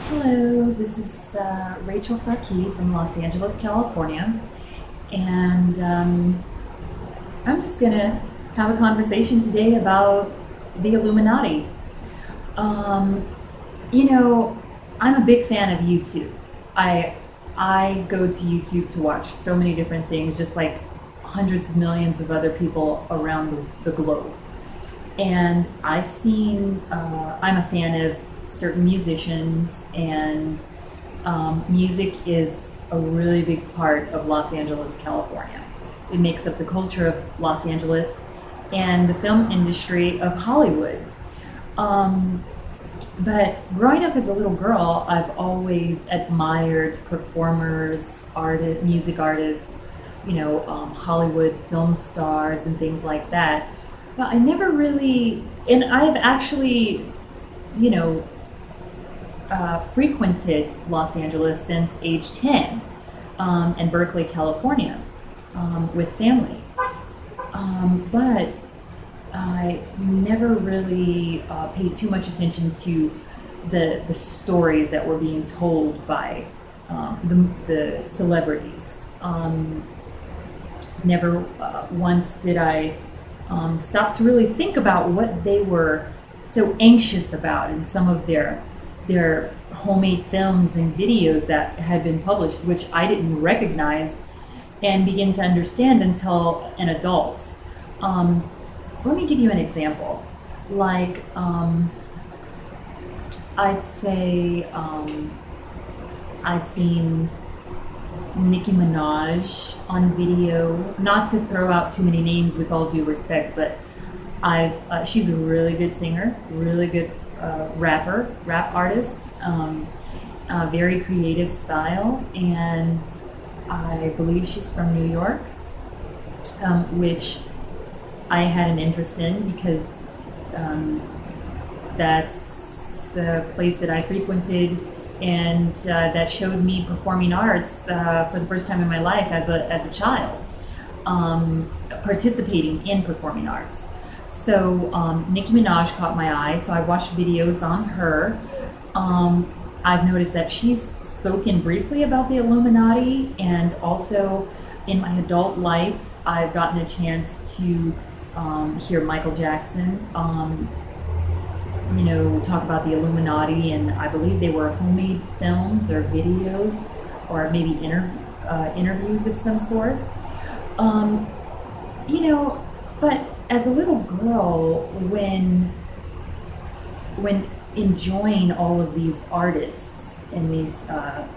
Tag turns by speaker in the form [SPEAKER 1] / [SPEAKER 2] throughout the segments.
[SPEAKER 1] Hello, this is Rachel Sakhi from Los Angeles, California, and I'm just gonna have a conversation today about the Illuminati. Um, you know, I'm a big fan of YouTube. I I go to YouTube to watch so many different things, just like hundreds of millions of other people around the globe. And I'm a fan of certain musicians, and music is a really big part of Los Angeles, California. It makes up the culture of Los Angeles and the film industry of Hollywood. Um, but growing up as a little girl, I've always admired performers, music artists, Hollywood film stars and things like that. But I never really, and I've actually, you know, frequented Los Angeles since age 10, and Berkeley, California, with family. But I never really paid too much attention to the stories that were being told by the celebrities. Never once did I stop to really think about what they were so anxious about in some of their homemade films and videos that had been published, which I didn't recognize and begin to understand until an adult. Um, Let me give you an example. Like, I'd say I've seen Nicki Minaj on video. Not to throw out too many names, with all due respect, but she's a really good singer, really good rap artist, very creative style, and I believe she's from New York, which I had an interest in because that's a place that I frequented, and that showed me performing arts for the first time in my life as a child, participating in performing arts. So Nicki Minaj caught my eye, so I watched videos on her. I've noticed that she's spoken briefly about the Illuminati, and also in my adult life, I've gotten a chance to hear Michael Jackson, talk about the Illuminati, and I believe they were homemade films or videos, or maybe interviews of some sort. Um, but as a little girl, when enjoying all of these artists and these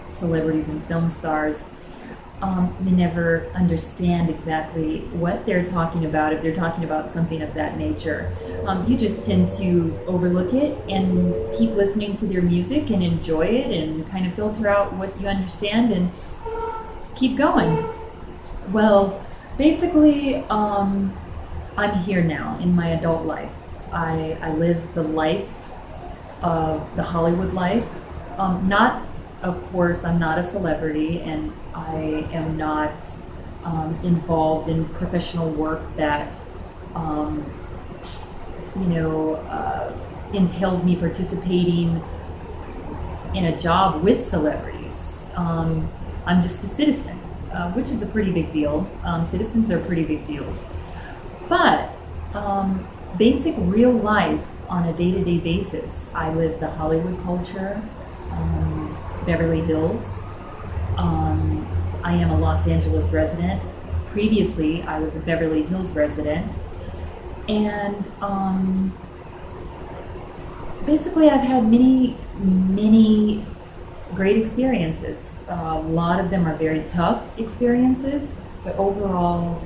[SPEAKER 1] celebrities and film stars, you never understand exactly what they're talking about if they're talking about something of that nature. You just tend to overlook it and keep listening to their music and enjoy it and kind of filter out what you understand and keep going. Well, basically, I'm here now in my adult life. I live the life of the Hollywood life. Not, of course, I'm not a celebrity, and I am not involved in professional work that, um, entails me participating in a job with celebrities. I'm just a citizen, which is a pretty big deal. Citizens are pretty big deals. But basic real life on a day-to-day basis, I live the Hollywood culture, Beverly Hills. I am a Los Angeles resident. Previously, I was a Beverly Hills resident. And basically, I've had many, many great experiences. A lot of them are very tough experiences, but overall,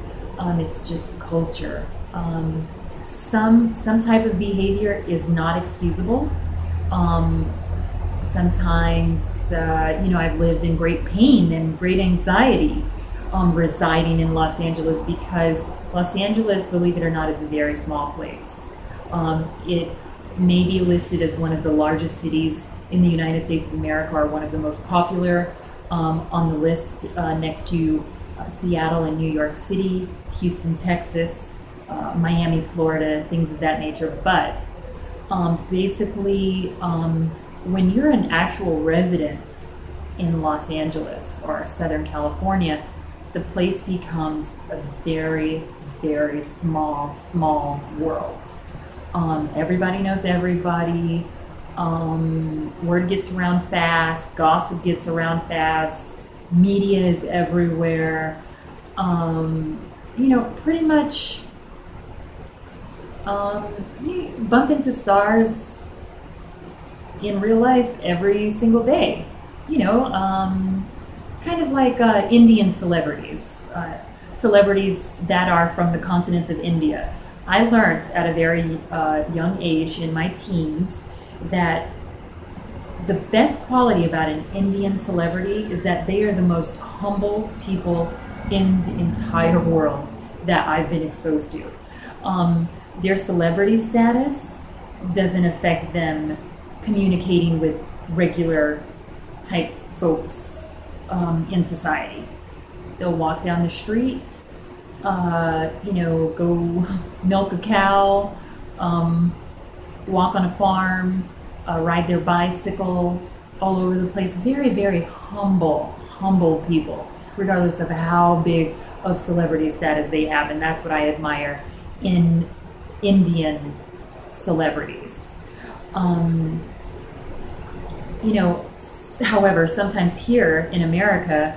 [SPEAKER 1] it's just culture. Some type of behavior is not excusable. Sometimes, I've lived in great pain and great anxiety residing in Los Angeles, because Los Angeles, believe it or not, is a very small place. It may be listed as one of the largest cities in the United States of America, or one of the most popular on the list, next to Seattle and New York City, Houston, Texas, Miami, Florida, things of that nature. But basically, when you're an actual resident in Los Angeles or Southern California, the place becomes a very, very small world. Everybody knows everybody. Word gets around fast. Gossip gets around fast. Media is everywhere. Pretty much you bump into stars in real life every single day. Kind of like Indian celebrities, celebrities that are from the continent of India. I learned at a very young age in my teens that the best quality about an Indian celebrity is that they are the most humble people in the entire world that I've been exposed to. Their celebrity status doesn't affect them communicating with regular type folks in society. They'll walk down the street, go milk a cow, walk on a farm, ride their bicycle all over the place. Very, very humble people, regardless of how big of celebrity status they have. And that's what I admire in Indian celebrities. However, sometimes here in America,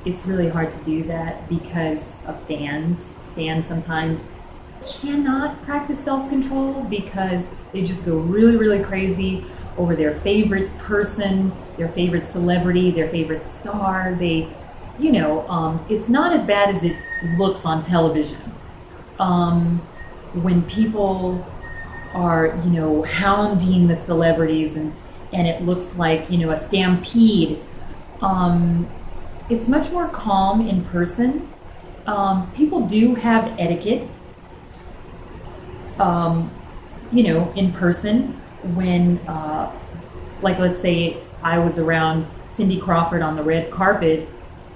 [SPEAKER 1] it's really hard to do that because of fans. Fans sometimes cannot practice self-control because they just go really, really crazy over their favorite person, their favorite celebrity, their favorite star. It's not as bad as it looks on television. When people are, hounding the celebrities and it looks like, a stampede, it's much more calm in person. People do have etiquette, in person when, let's say I was around Cindy Crawford on the red carpet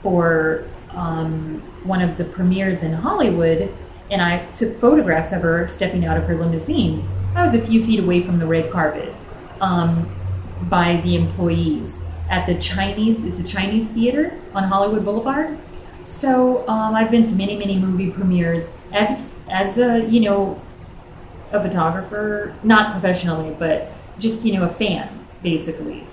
[SPEAKER 1] for one of the premieres in Hollywood, and I took photographs of her stepping out of her limousine. I was a few feet away from the red carpet by the employees at it's a Chinese theater on Hollywood Boulevard. So I've been to many movie premieres as a photographer, not professionally, but just a fan basically,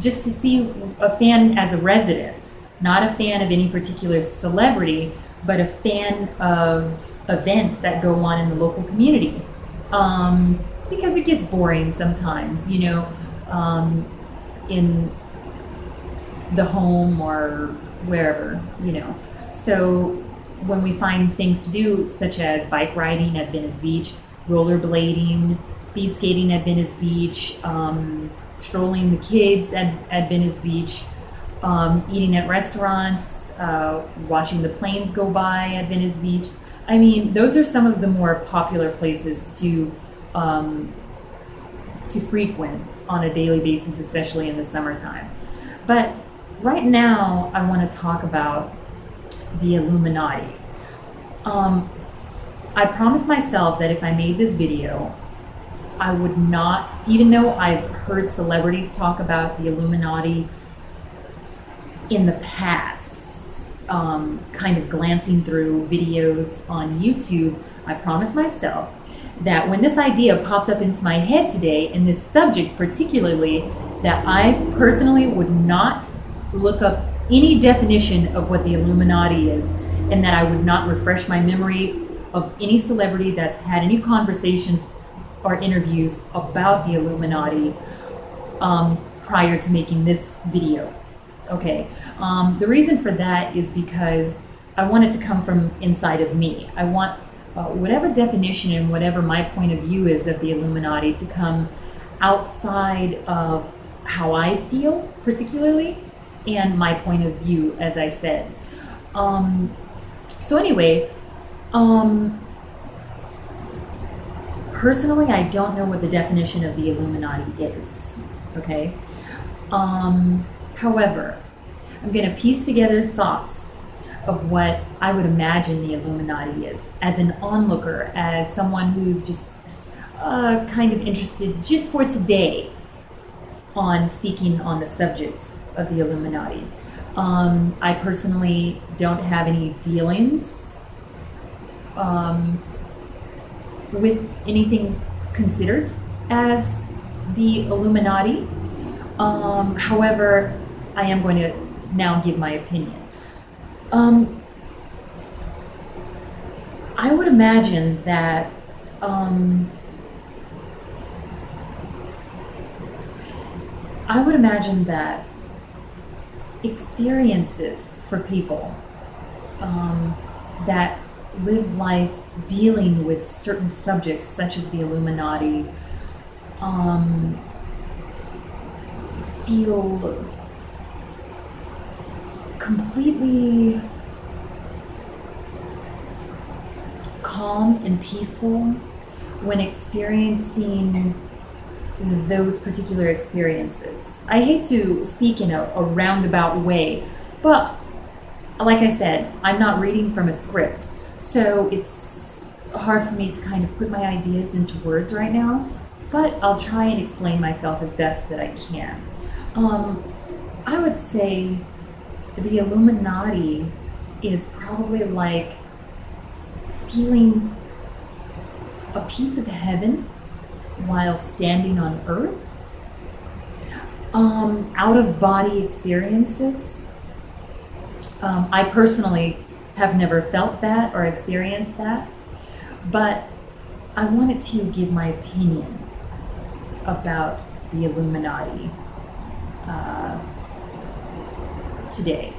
[SPEAKER 1] just to see a fan as a resident, not a fan of any particular celebrity, but a fan of events that go on in the local community, because it gets boring sometimes, in the home or wherever, So when we find things to do, such as bike riding at Venice Beach, rollerblading, speed skating at Venice Beach, strolling the kids at Venice Beach, eating at restaurants, watching the planes go by at Venice Beach. I mean, those are some of the more popular places to frequent on a daily basis, especially in the summertime. But right now, I want to talk about the Illuminati. I promised myself that if I made this video, I would not, even though I've heard celebrities talk about the Illuminati in the past, kind of glancing through videos on YouTube, I promised myself that when this idea popped up into my head today, and this subject particularly, that I personally would not look up any definition of what the Illuminati is, and that I would not refresh my memory of any celebrity that's had any conversations or interviews about the Illuminati prior to making this video. Okay, the reason for that is because I want it to come from inside of me. I want whatever definition and whatever my point of view is of the Illuminati to come outside of how I feel particularly, and my point of view, as I said. So anyway, personally, I don't know what the definition of the Illuminati is, okay? However, I'm gonna piece together thoughts of what I would imagine the Illuminati is, as an onlooker, as someone who's just kind of interested just for today on speaking on the subject of the Illuminati. I personally don't have any dealings with anything considered as the Illuminati. However, I am going to now give my opinion. I would imagine that experiences for people that live life dealing with certain subjects, such as the Illuminati, feel completely calm and peaceful when experiencing those particular experiences. I hate to speak in a roundabout way, but like I said, I'm not reading from a script, so it's hard for me to kind of put my ideas into words right now, but I'll try and explain myself as best that I can. I would say the Illuminati is probably like feeling a piece of heaven while standing on earth. Out of body experiences. I personally have never felt that or experienced that, but I wanted to give my opinion about the Illuminati today.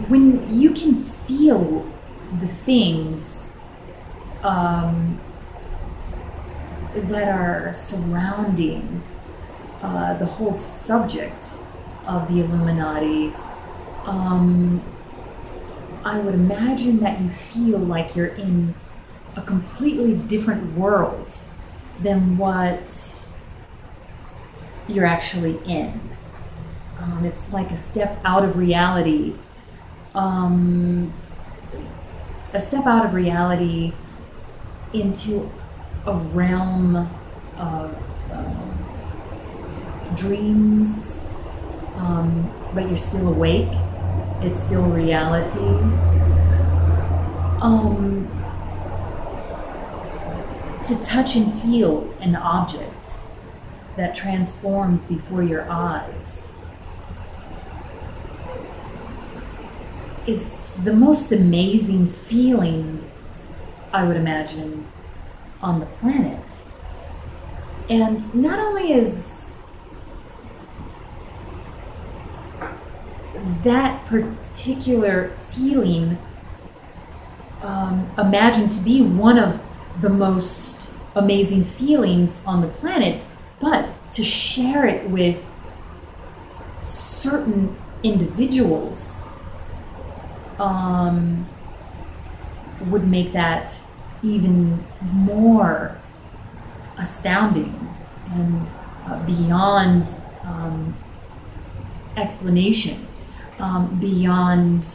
[SPEAKER 1] When you can feel the things that are surrounding the whole subject of the Illuminati, I would imagine that you feel like you're in a completely different world than what you're actually in. It's like a step out of reality. A step out of reality into a realm of dreams, but you're still awake. It's still reality. To touch and feel an object that transforms before your eyes is the most amazing feeling, I would imagine, on the planet. And not only is that particular feeling imagined to be one of the most amazing feelings on the planet, but to share it with certain individuals would make that even more astounding and beyond explanation, beyond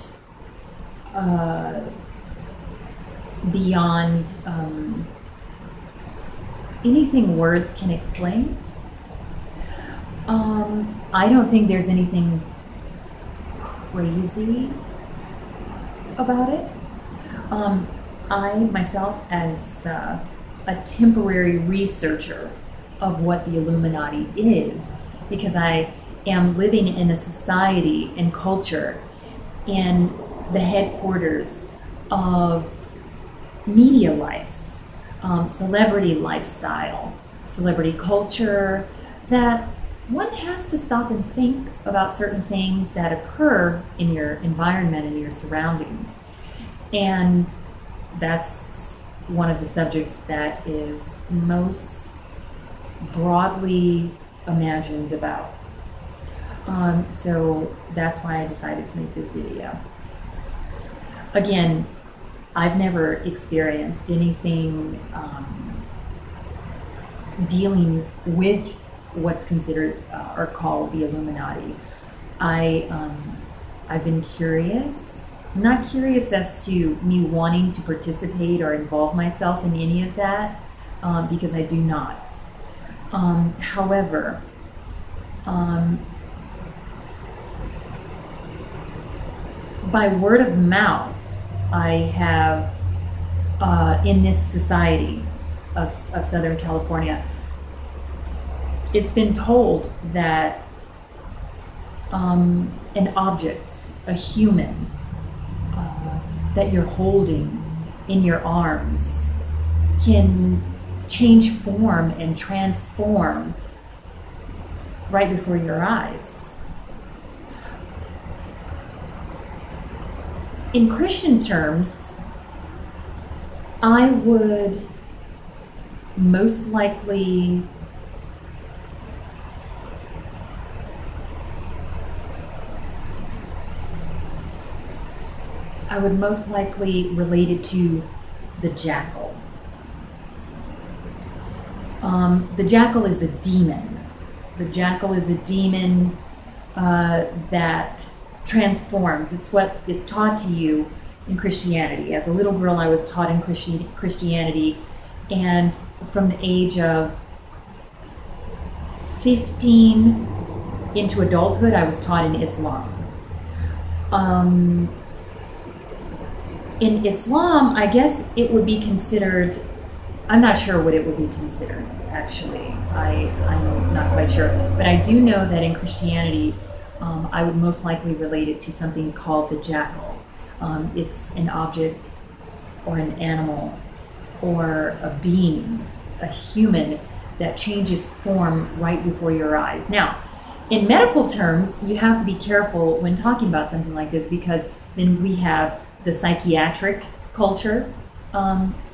[SPEAKER 1] anything words can explain. I don't think there's anything crazy about it. I myself, as a temporary researcher of what the Illuminati is, because I am living in a society and culture in the headquarters of media life, celebrity lifestyle, celebrity culture, that one has to stop and think about certain things that occur in your environment and your surroundings. And that's one of the subjects that is most broadly imagined about. So that's why I decided to make this video. Again, I've never experienced anything dealing with what's considered or called the Illuminati. I've been curious I'm not curious as to me wanting to participate or involve myself in any of that, because I do not. However, by word of mouth, I have, in this society of Southern California, it's been told that an object, a human, that you're holding in your arms can change form and transform right before your eyes. In Christian terms, I would most likely relate it to the jackal. The jackal is a demon. The jackal is a demon that transforms. It's what is taught to you in Christianity. As a little girl, I was taught in Christianity, and from the age of 15 into adulthood, I was taught in Islam. In Islam, I guess it would be considered, I'm not sure what it would be considered, actually. I'm not quite sure. But I do know that in Christianity, I would most likely relate it to something called the jackal. It's an object or an animal or a being, a human that changes form right before your eyes. Now, in medical terms, you have to be careful when talking about something like this, because then we have the psychiatric culture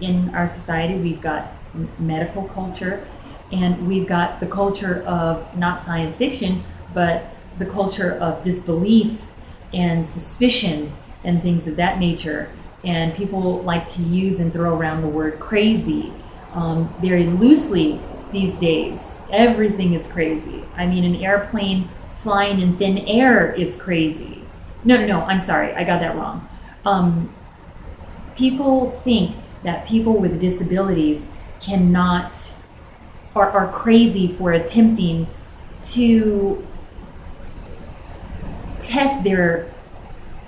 [SPEAKER 1] in our society. We've got medical culture, and we've got the culture of not science fiction, but the culture of disbelief and suspicion and things of that nature. And people like to use and throw around the word crazy very loosely these days. Everything is crazy. I mean, an airplane flying in thin air is crazy. No, I'm sorry, I got that wrong. People think that people with disabilities are crazy for attempting to test their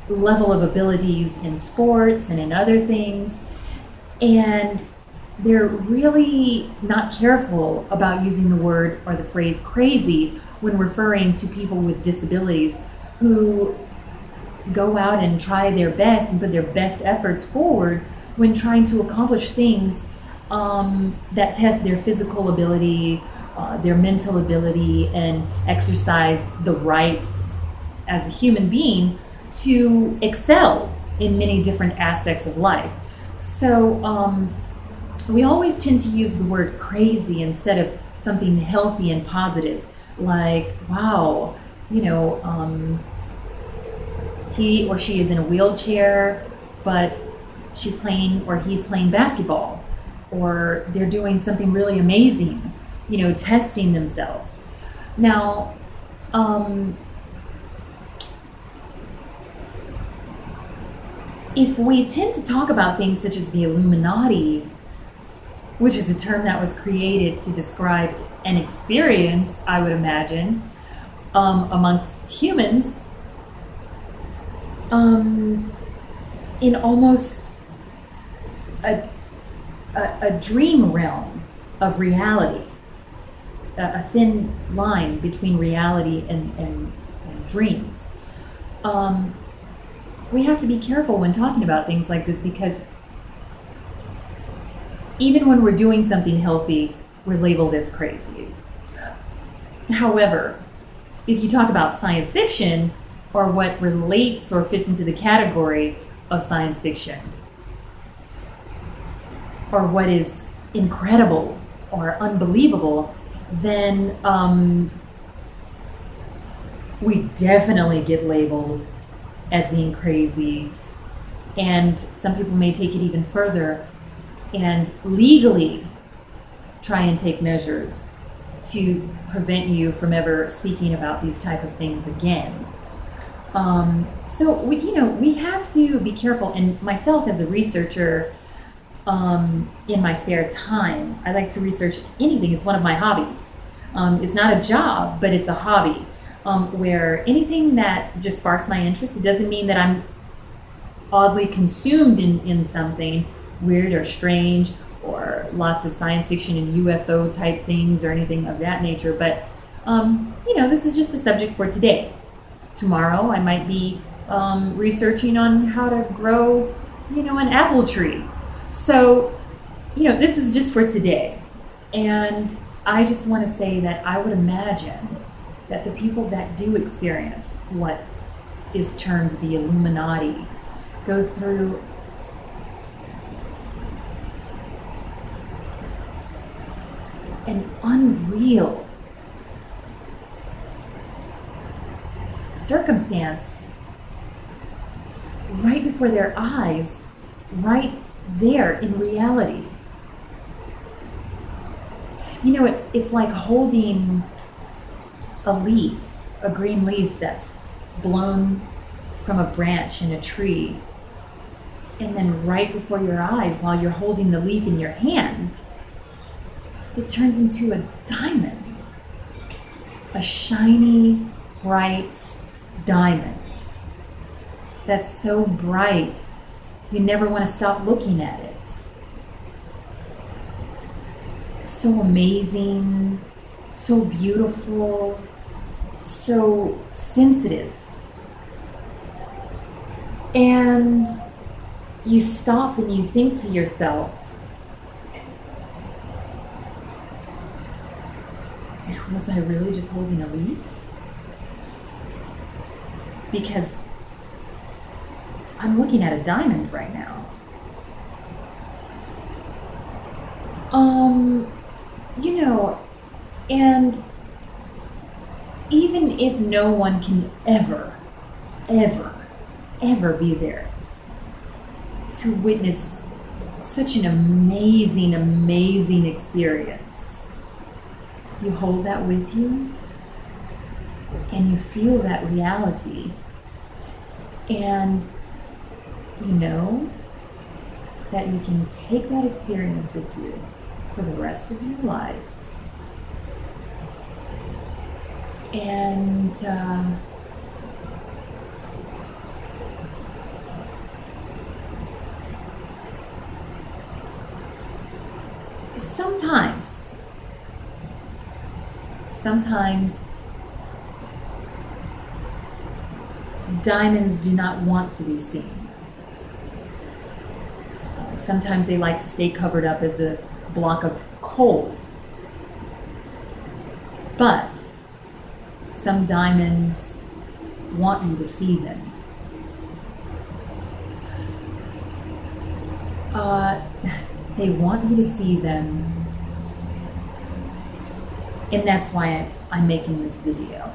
[SPEAKER 1] level of abilities in sports and in other things, and they're really not careful about using the word or the phrase crazy when referring to people with disabilities who go out and try their best and put their best efforts forward when trying to accomplish things that test their physical ability, their mental ability, and exercise the rights as a human being to excel in many different aspects of life. So we always tend to use the word crazy instead of something healthy and positive, like, wow, he or she is in a wheelchair, but she's playing or he's playing basketball, or they're doing something really amazing, testing themselves. Now, if we tend to talk about things such as the Illuminati, which is a term that was created to describe an experience, I would imagine, amongst humans, in almost a dream realm of reality, a thin line between reality and dreams. We have to be careful when talking about things like this, because even when we're doing something healthy, we're labeled as crazy. However, if you talk about science fiction, or what relates or fits into the category of science fiction, or what is incredible or unbelievable, then we definitely get labeled as being crazy. And some people may take it even further and legally try and take measures to prevent you from ever speaking about these type of things again. So we have to be careful. And myself as a researcher, in my spare time, I like to research anything. It's one of my hobbies. It's not a job, but it's a hobby. Where anything that just sparks my interest, it doesn't mean that I'm oddly consumed in something weird or strange or lots of science fiction and UFO type things or anything of that nature. But, this is just the subject for today. Tomorrow I might be researching on how to grow, an apple tree. So, this is just for today. And I just want to say that I would imagine that the people that do experience what is termed the Illuminati go through an unreal circumstance right before their eyes, right there in reality. It's like holding a leaf, a green leaf that's blown from a branch in a tree, and then right before your eyes, while you're holding the leaf in your hand, it turns into a diamond, a shiny, bright diamond that's so bright you never want to stop looking at it. So amazing, so beautiful, so sensitive. And you stop and you think to yourself, was I really just holding a leaf? Because I'm looking at a diamond right now. And even if no one can ever be there to witness such an amazing experience, you hold that with you and you feel that reality, and you know that you can take that experience with you for the rest of your life. And sometimes diamonds do not want to be seen. Sometimes they like to stay covered up as a block of coal. But some diamonds want you to see them. They want you to see them, and that's why I'm making this video.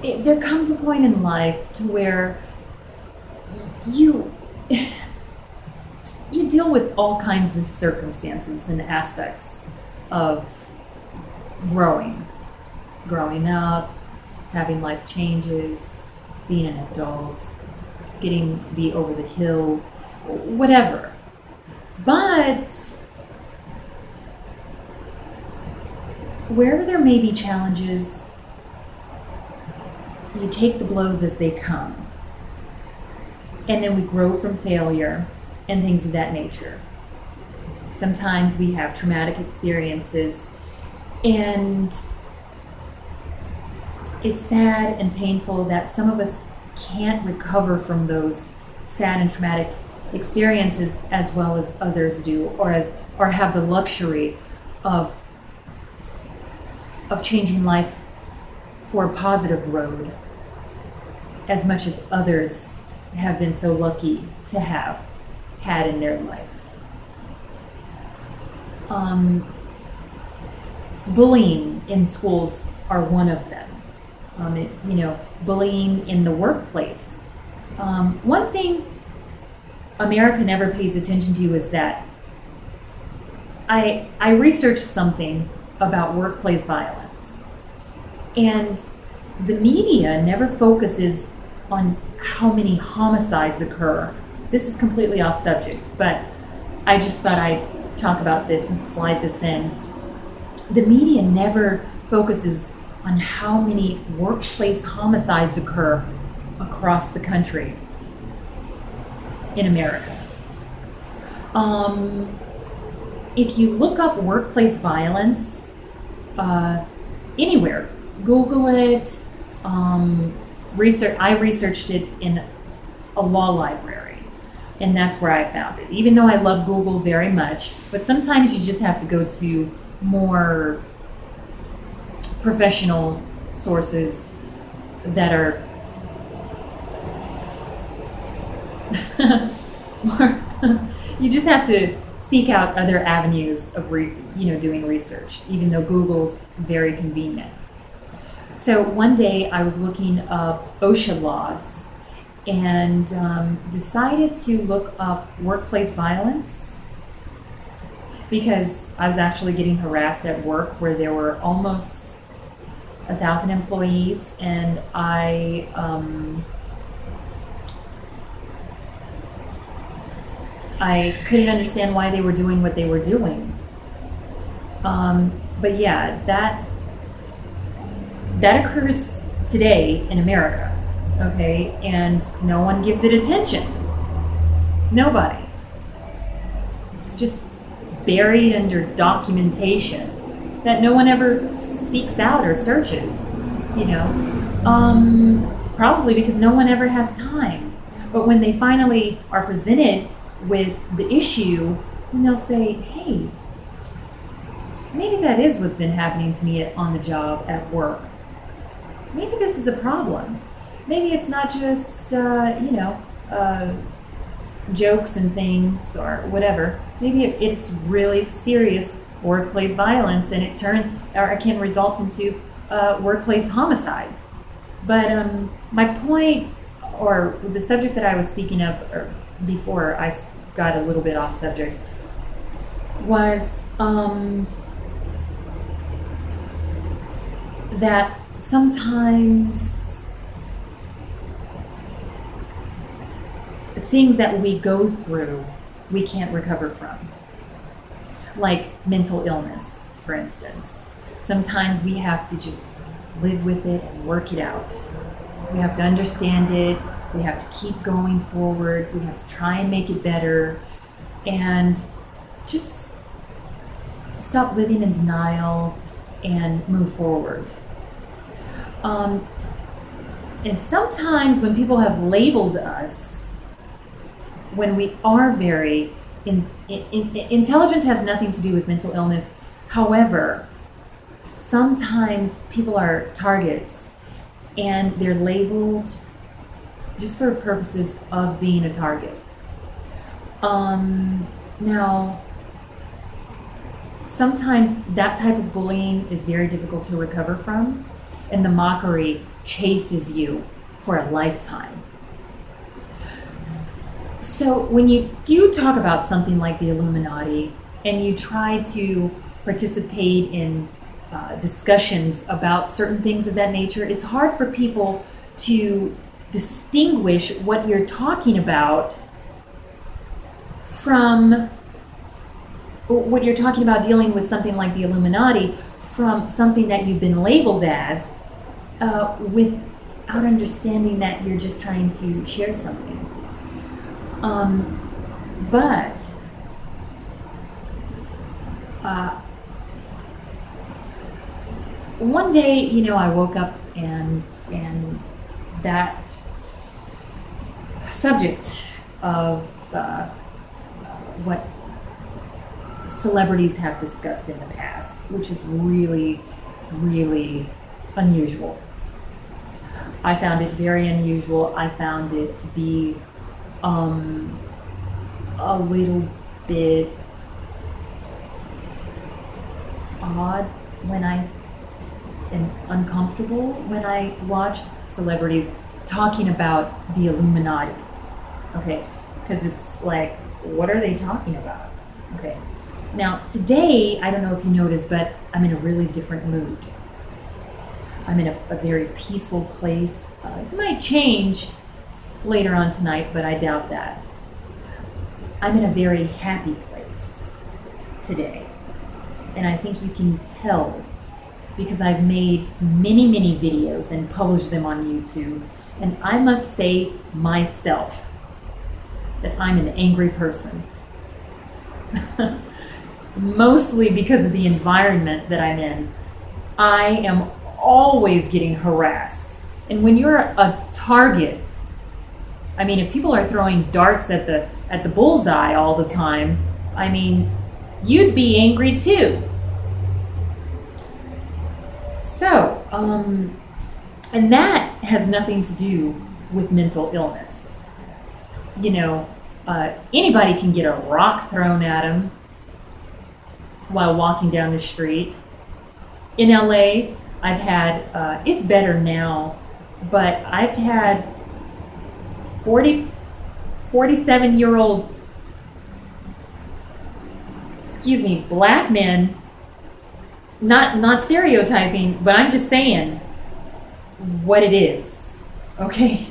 [SPEAKER 1] There comes a point in life to where you deal with all kinds of circumstances and aspects of growing up, having life changes, being an adult, getting to be over the hill, whatever. But wherever there may be challenges, you take the blows as they come. And then we grow from failure and things of that nature. Sometimes we have traumatic experiences, and it's sad and painful that some of us can't recover from those sad and traumatic experiences as well as others do, or have the luxury of changing life for a positive road as much as others have been so lucky to have had in their life. Bullying in schools are one of them. Bullying in the workplace. One thing America never pays attention to is that I researched something about workplace violence, and the media never focuses on how many homicides occur. This is completely off subject, but I just thought I'd talk about this and slide this in. The media never focuses on how many workplace homicides occur across the country in America. If you look up workplace violence anywhere, Google it. I researched it in a law library, and that's where I found it. Even though I love Google very much, but sometimes you just have to go to more professional sources that are more. You just have to seek out other avenues of doing research, even though Google's very convenient. So one day I was looking up OSHA laws and decided to look up workplace violence because I was actually getting harassed at work where there were almost 1,000 employees, and I couldn't understand why they were doing what they were doing. But yeah, that occurs today in America, okay? And no one gives it attention. Nobody. It's just buried under documentation that no one ever seeks out or searches, probably because no one ever has time. But when they finally are presented with the issue, then they'll say, hey, maybe that is what's been happening to me on the job at work. Maybe this is a problem. Maybe it's not just, jokes and things or whatever. Maybe it's really serious workplace violence, and it can result into workplace homicide. But my point, or the subject that I was speaking of before I got a little bit off subject, was that sometimes things that we go through we can't recover from, like mental illness, for instance. Sometimes we have to just live with it and work it out. We have to understand it. We have to keep going forward. We have to try and make it better, and just stop living in denial and move forward. And sometimes when people have labeled us, when we are very intelligence has nothing to do with mental illness. However, sometimes people are targets and they're labeled just for purposes of being a target. Now, sometimes that type of bullying is very difficult to recover from, and the mockery chases you for a lifetime. So when you do talk about something like the Illuminati and you try to participate in discussions about certain things of that nature, it's hard for people to distinguish what you're talking about from what you're talking about dealing with something like the Illuminati from something that you've been labeled as, without understanding that you're just trying to share something. But one day, I woke up and that subject of what celebrities have discussed in the past, which is really, really unusual. I found it very unusual. I found it to be a little bit odd and uncomfortable when I watch celebrities talking about the Illuminati. Okay, because it's like, what are they talking about? Okay, Now, today, I don't know if you noticed, but I'm in a really different mood. I'm in a very peaceful place. It might change later on tonight, but I doubt that. I'm in a very happy place today. And I think you can tell because I've made many, many videos and published them on YouTube. And I must say myself that I'm an angry person. Mostly because of the environment that I'm in. I am always getting harassed. And when you're a target, I mean, if people are throwing darts at the bullseye all the time, I mean, you'd be angry too. So, and that has nothing to do with mental illness. You know, anybody can get a rock thrown at them while walking down the street. In LA, I've had, it's better now, but I've had 47-year-old, black men, not stereotyping, but I'm just saying what it is, okay?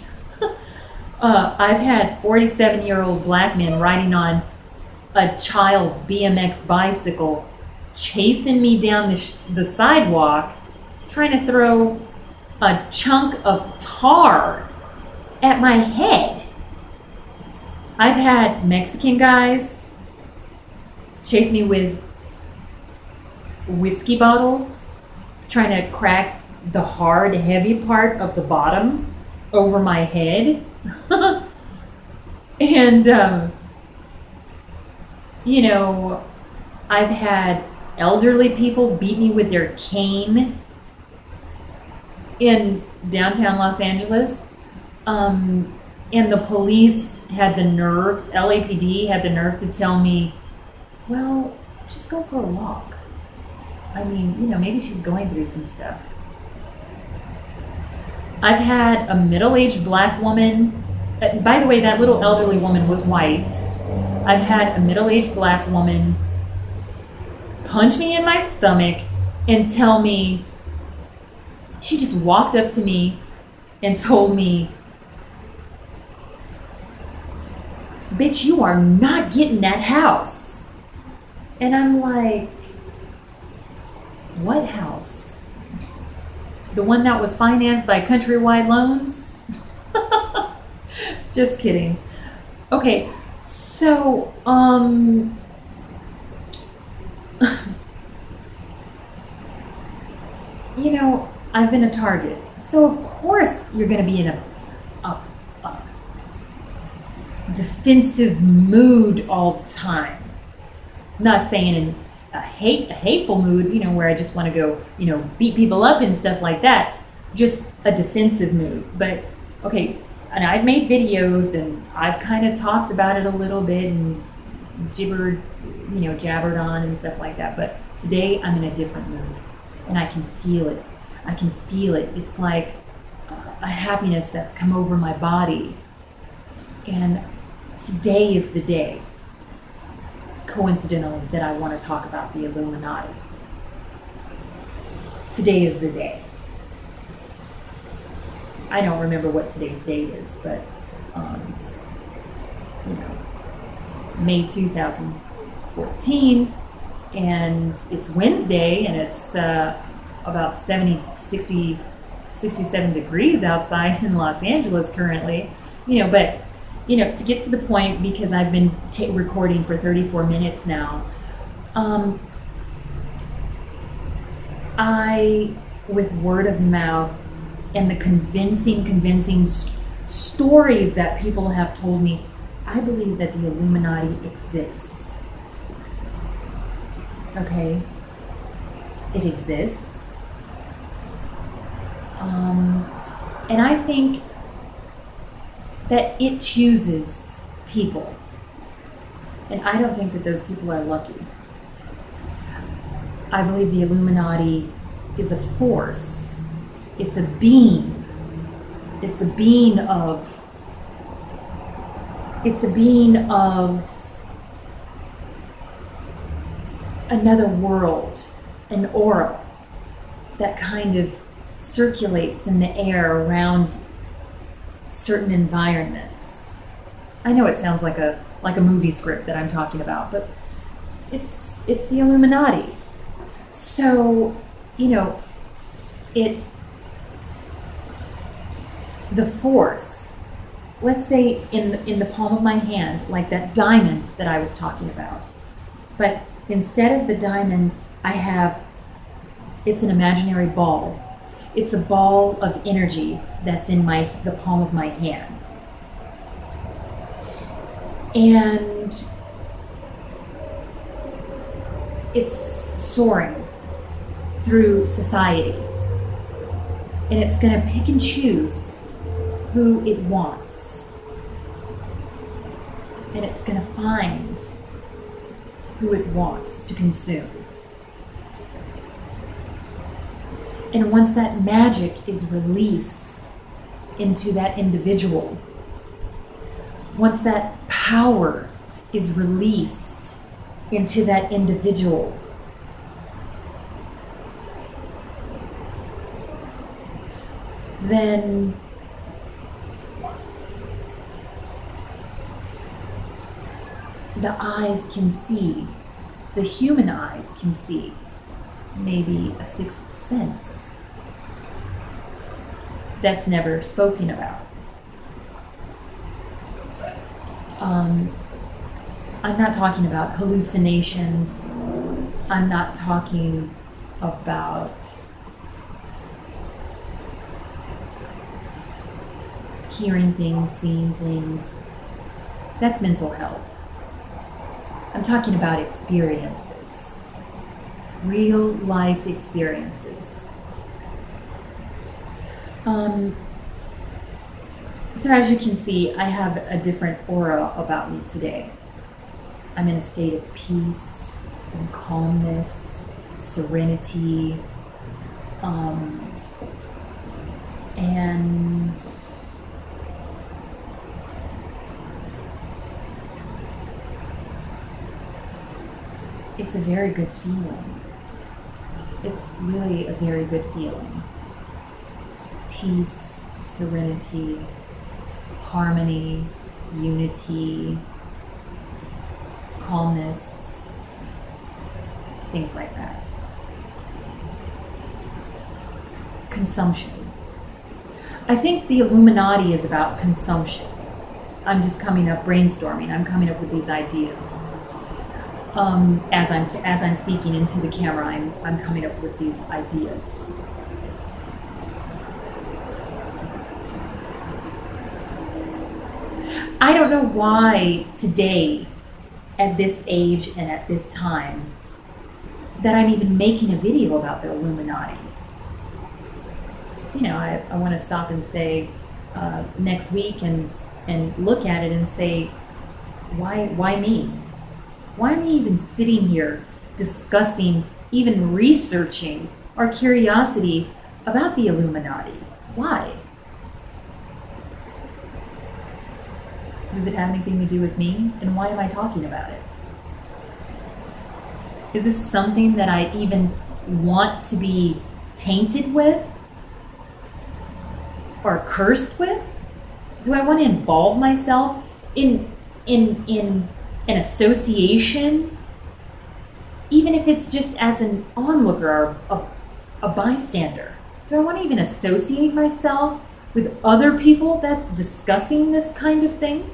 [SPEAKER 1] I've had 47-year-old black men riding on a child's BMX bicycle, chasing me down the sidewalk, trying to throw a chunk of tar at my head. I've had Mexican guys chase me with whiskey bottles, trying to crack the hard, heavy part of the bottom over my head. And, you know, I've had elderly people beat me with their cane in downtown Los Angeles. And the police had the nerve, LAPD had the nerve to tell me, well, just go for a walk. I mean, you know, maybe she's going through some stuff. I've had a middle-aged black woman, by the way, that little elderly woman was white. I've had a middle-aged black woman punch me in my stomach and tell me, she just walked up to me and told me, bitch, you are not getting that house. And I'm like, what house? The one that was financed by Countrywide Loans? Just kidding. Okay, so, you know, I've been a target. So of course you're going to be in a defensive mood all the time. Not saying in a hateful mood, you know, where I just want to go, you know, beat people up and stuff like that. Just a defensive mood. But okay, and I've made videos and I've kind of talked about it a little bit and jabbered on and stuff like that. But today I'm in a different mood and I can feel it. I can feel it. It's like a happiness that's come over my body. And today is the day, coincidentally, that I want to talk about the Illuminati. Today is the day. I don't remember what today's date is, but it's, you know, May 2014, and it's Wednesday, and it's about 67 degrees outside in Los Angeles currently, you know, but, you know, to get to the point, because I've been recording for 34 minutes now, I, with word of mouth and the convincing stories that people have told me, I believe that the Illuminati exists. Okay? It exists. And I think that it chooses people. And I don't think that those people are lucky. I believe the Illuminati is a force. It's a being. It's a being of another world, an aura that kind of circulates in the air around certain environments. I know it sounds like a movie script that I'm talking about, but it's the Illuminati. So, the force, let's say in the palm of my hand, like that diamond that I was talking about. But instead of the diamond, it's an imaginary ball. It's a ball of energy that's in the palm of my hand. And it's soaring through society. And it's going to pick and choose who it wants. And it's going to find who it wants to consume. And once that magic is released into that individual, once that power is released into that individual, then the eyes can see, the human eyes can see, maybe a sixth sense that's never spoken about. I'm not talking about hallucinations. I'm not talking about hearing things, seeing things. That's mental health. I'm talking about experiences, real life experiences. So as you can see, I have a different aura about me today. I'm in a state of peace and calmness, serenity, and it's a very good feeling. It's really a very good feeling. Peace, serenity, harmony, unity, calmness, things like that. Consumption. I think the Illuminati is about consumption. I'm just brainstorming. I'm coming up with these ideas. As I'm speaking into the camera, I'm coming up with these ideas. I don't know why today, at this age and at this time, that I'm even making a video about the Illuminati. I want to stop and say next week and look at it and say, why me? Why am I even sitting here discussing, even researching our curiosity about the Illuminati? Why? Does it have anything to do with me? And why am I talking about it? Is this something that I even want to be tainted with? Or cursed with? Do I want to involve myself in an association? Even if it's just as an onlooker or a bystander. Do I want to even associate myself with other people that's discussing this kind of thing?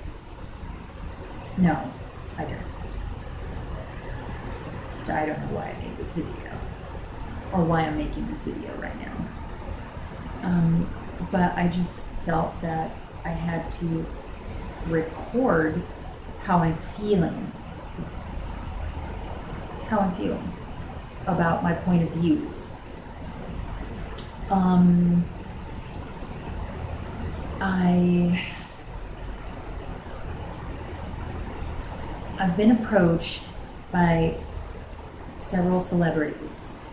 [SPEAKER 1] No, I don't. I don't know why I made this video, or why I'm making this video right now. But I just felt that I had to record how I'm feeling about my point of views. I've been approached by several celebrities